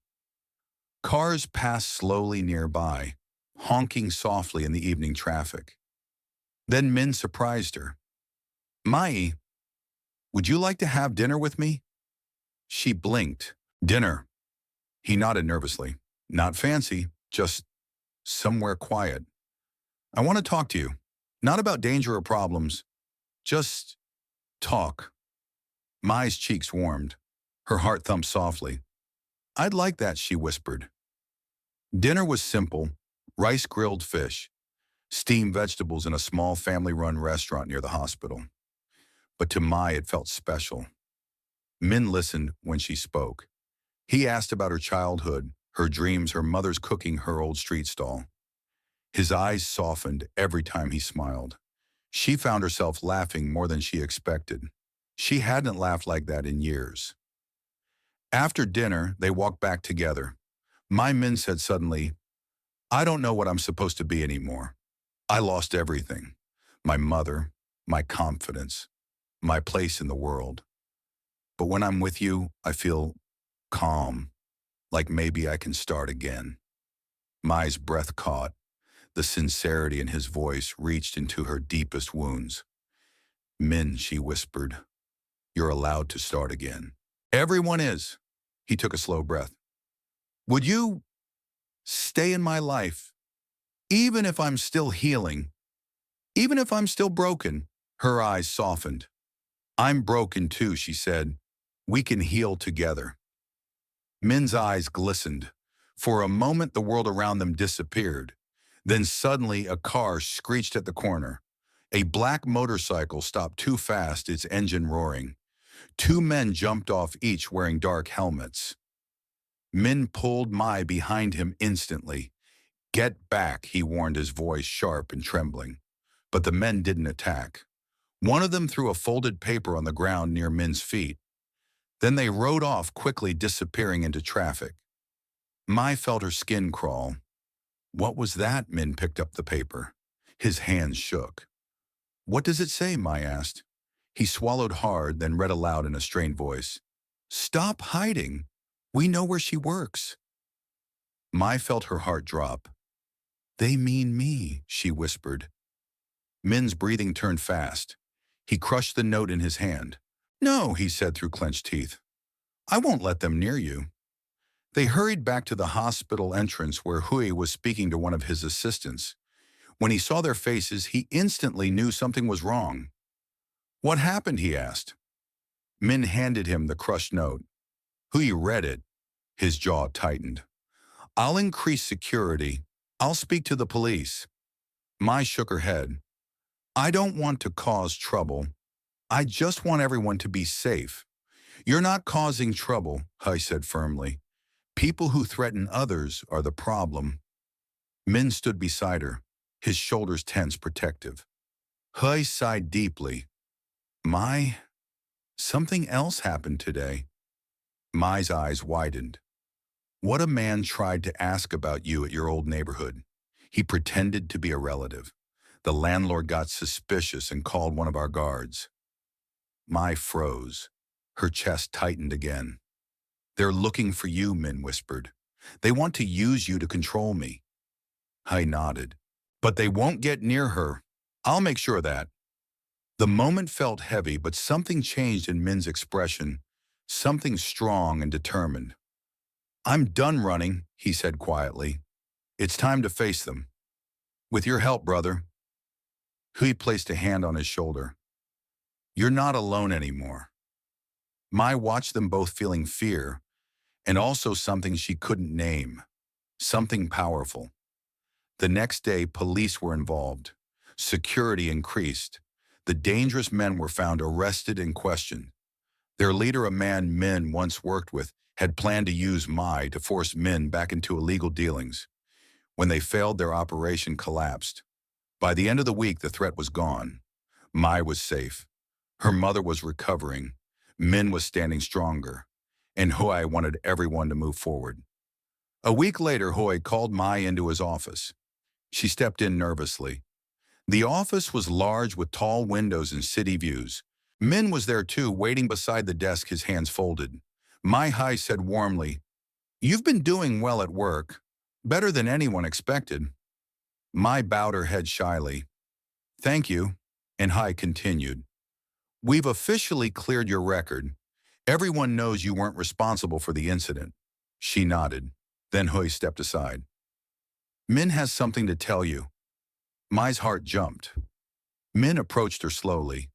Cars passed slowly nearby, honking softly in the evening traffic. Then Min surprised her. "Mai, would you like to have dinner with me?" She blinked. "Dinner?" He nodded nervously. "Not fancy, just somewhere quiet. I want to talk to you. Not about danger or problems. Just talk." Mai's cheeks warmed. Her heart thumped softly. "I'd like that," she whispered. Dinner was simple: rice, grilled fish, steamed vegetables in a small family-run restaurant near the hospital. But to Mai it felt special. Min listened when she spoke. He asked about her childhood, her dreams, her mother's cooking, her old street stall. His eyes softened every time he smiled. She found herself laughing more than she expected. She hadn't laughed like that in years. After dinner, they walked back together. Min said suddenly, "I don't know what I'm supposed to be anymore. I lost everything. My mother, my confidence, my place in the world. But when I'm with you, I feel calm, like maybe I can start again." Mai's breath caught. The sincerity in his voice reached into her deepest wounds. "Min," she whispered, "you're allowed to start again." "Everyone is." He took a slow breath. "Would you stay in my life, even if I'm still healing, even if I'm still broken?" Her eyes softened. "I'm broken too," she said. "We can heal together." Min's eyes glistened. For a moment, the world around them disappeared. Then suddenly, a car screeched at the corner. A black motorcycle stopped too fast, its engine roaring. Two men jumped off, each wearing dark helmets. Min pulled Mai behind him instantly. Get back, he warned, his voice sharp and trembling. But the men didn't attack. One of them threw a folded paper on the ground near Min's feet. Then they rode off, quickly disappearing into traffic. Mai felt her skin crawl. What was that? Min picked up the paper. His hands shook. What does it say? Mai asked. He swallowed hard, then read aloud in a strained voice. Stop hiding. We know where she works. Mai felt her heart drop. They mean me, she whispered. Min's breathing turned fast. He crushed the note in his hand. No, he said through clenched teeth. I won't let them near you. They hurried back to the hospital entrance where Hui was speaking to one of his assistants. When he saw their faces, he instantly knew something was wrong. What happened? He asked. Min handed him the crushed note. Hui read it. His jaw tightened. I'll increase security. I'll speak to the police. Mai shook her head. I don't want to cause trouble. I just want everyone to be safe. You're not causing trouble, Hui said firmly. People who threaten others are the problem. Min stood beside her, his shoulders tense, protective. Hui sighed deeply. Mai, something else happened today. Mai's eyes widened. What a man tried to ask about you at your old neighborhood. He pretended to be a relative. The landlord got suspicious and called one of our guards. Mai froze. Her chest tightened again. They're looking for you, Min whispered. They want to use you to control me. Hui nodded. But they won't get near her. I'll make sure of that. The moment felt heavy, but something changed in Min's expression, something strong and determined. I'm done running, he said quietly. It's time to face them. With your help, brother. Hui placed a hand on his shoulder. You're not alone anymore. Mai watched them both, feeling fear, and also something she couldn't name, something powerful. The next day, police were involved. Security increased. The dangerous men were found, arrested and questioned. Their leader, a man Min once worked with, had planned to use Mai to force Min back into illegal dealings. When they failed, their operation collapsed. By the end of the week, the threat was gone. Mai was safe. Her mother was recovering. Min was standing stronger. And Hui wanted everyone to move forward. A week later, Hui called Mai into his office. She stepped in nervously. The office was large with tall windows and city views. Min was there too, waiting beside the desk, his hands folded. Hui said warmly, You've been doing well at work. Better than anyone expected. Mai bowed her head shyly. Thank you. And Hui continued. We've officially cleared your record. Everyone knows you weren't responsible for the incident. She nodded. Then Hui stepped aside. Min has something to tell you. Mai's heart jumped. Min approached her slowly.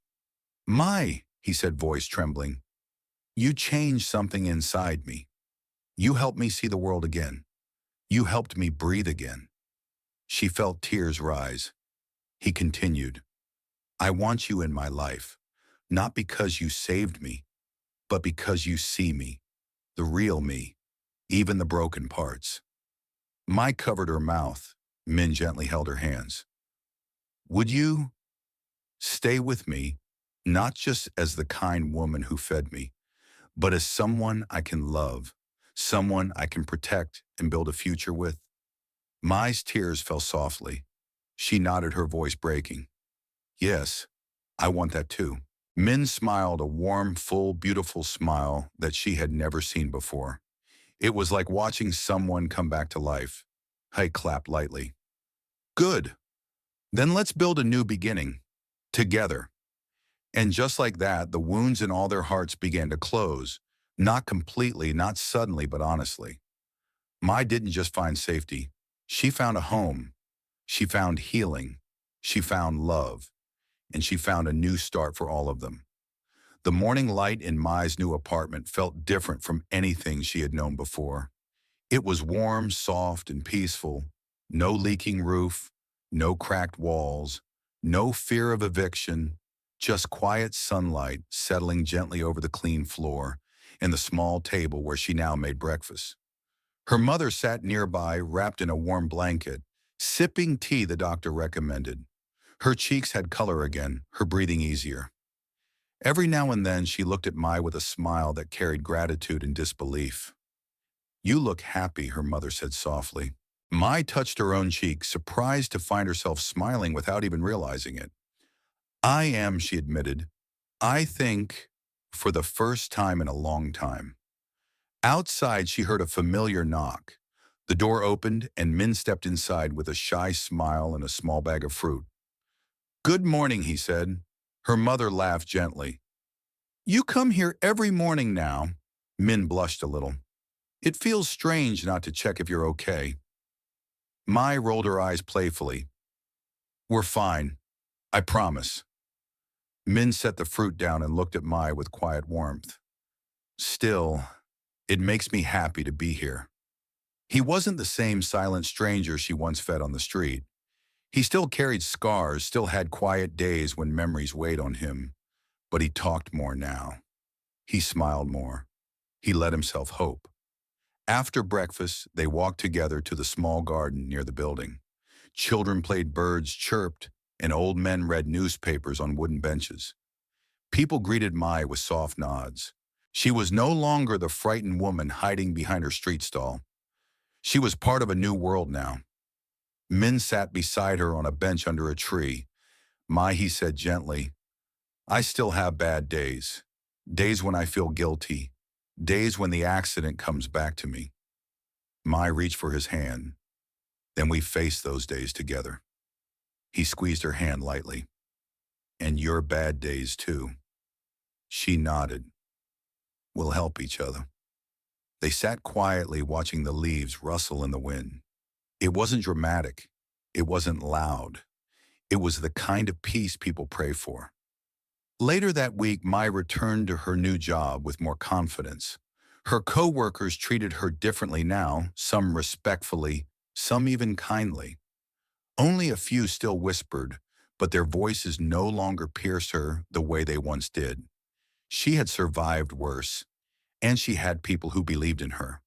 Mai, he said, voice trembling. You changed something inside me. You helped me see the world again. You helped me breathe again. She felt tears rise. He continued. I want you in my life, not because you saved me, but because you see me, the real me, even the broken parts. Mai covered her mouth. Min gently held her hands. Would you stay with me, not just as the kind woman who fed me, but as someone I can love, someone I can protect and build a future with? Mai's tears fell softly. She nodded, her voice breaking. Yes, I want that too. Min smiled, a warm, full, beautiful smile that she had never seen before. It was like watching someone come back to life. Hui clapped lightly. Good. Then let's build a new beginning. Together. And just like that, the wounds in all their hearts began to close. Not completely, not suddenly, but honestly. Mai didn't just find safety. She found a home. She found healing. She found love. And she found a new start for all of them. The morning light in Mai's new apartment felt different from anything she had known before. It was warm, soft, and peaceful. No leaking roof, no cracked walls, no fear of eviction, just quiet sunlight settling gently over the clean floor and the small table where she now made breakfast. Her mother sat nearby, wrapped in a warm blanket, Sipping tea, the doctor recommended. Her cheeks had color again, her breathing easier. Every now and then she looked at Mai with a smile that carried gratitude and disbelief. "You look happy," her mother said softly. Mai touched her own cheek, surprised to find herself smiling without even realizing it. "I am," she admitted. "I think for the first time in a long time." Outside, she heard a familiar knock. The door opened, and Min stepped inside with a shy smile and a small bag of fruit. "Good morning," he said. Her mother laughed gently. "You come here every morning now." Min blushed a little. "It feels strange not to check if you're okay." Mai rolled her eyes playfully. "We're fine. I promise." Min set the fruit down and looked at Mai with quiet warmth. "Still, it makes me happy to be here." He wasn't the same silent stranger she once fed on the street. He still carried scars, still had quiet days when memories weighed on him. But he talked more now. He smiled more. He let himself hope. After breakfast, they walked together to the small garden near the building. Children played, birds chirped, and old men read newspapers on wooden benches. People greeted Mai with soft nods. She was no longer the frightened woman hiding behind her street stall. She was part of a new world now. Min sat beside her on a bench under a tree. "Mai," he said gently, "I still have bad days. Days when I feel guilty. Days when the accident comes back to me." Mai reached for his hand. "Then we faced those days together." He squeezed her hand lightly. "And your bad days too." She nodded. "We'll help each other." They sat quietly watching the leaves rustle in the wind. It wasn't dramatic. It wasn't loud. It was the kind of peace people pray for. Later that week, Mai returned to her new job with more confidence. Her co-workers treated her differently now, some respectfully, some even kindly. Only a few still whispered, but their voices no longer pierced her the way they once did. She had survived worse, and she had people who believed in her.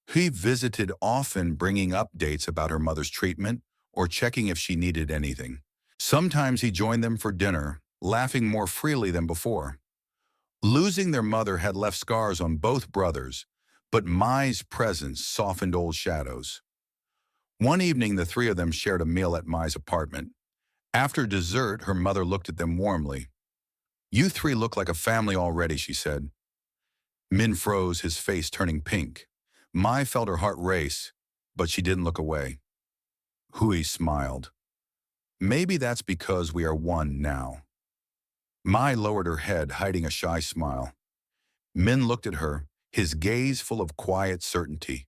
He visited often, bringing updates about her mother's treatment or checking if she needed anything. Sometimes he joined them for dinner, laughing more freely than before. Losing their mother had left scars on both brothers, but Mai's presence softened old shadows. One evening, the three of them shared a meal at Mai's apartment. After dessert, her mother looked at them warmly. "You three look like a family already," she said. Min froze, his face turning pink. Mai felt her heart race, but she didn't look away. Hui smiled. "Maybe that's because we are one now." Mai lowered her head, hiding a shy smile. Min looked at her, his gaze full of quiet certainty.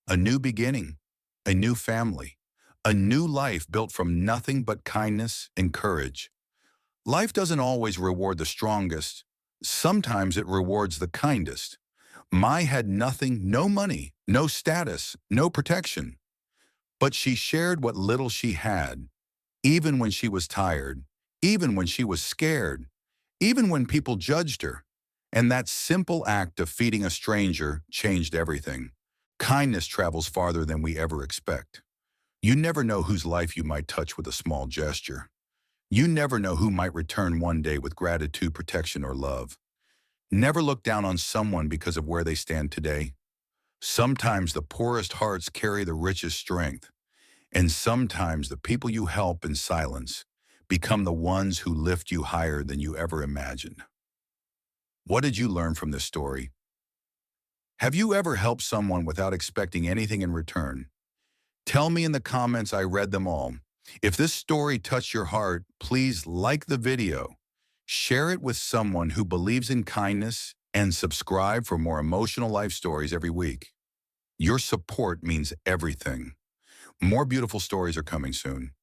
A new beginning, a new family, a new life built from nothing but kindness and courage. Life doesn't always reward the strongest. Sometimes it rewards the kindest. Mai had nothing, no money, no status, no protection. But she shared what little she had, even when she was tired, even when she was scared, even when people judged her. And that simple act of feeding a stranger changed everything. Kindness travels farther than we ever expect. You never know whose life you might touch with a small gesture. You never know who might return one day with gratitude, protection, or love. Never look down on someone because of where they stand today. Sometimes the poorest hearts carry the richest strength, and sometimes the people you help in silence become the ones who lift you higher than you ever imagined. What did you learn from this story? Have you ever helped someone without expecting anything in return? Tell me in the comments. I read them all. If this story touched your heart, please like the video, share it with someone who believes in kindness, and subscribe for more emotional life stories every week. Your support means everything. More beautiful stories are coming soon.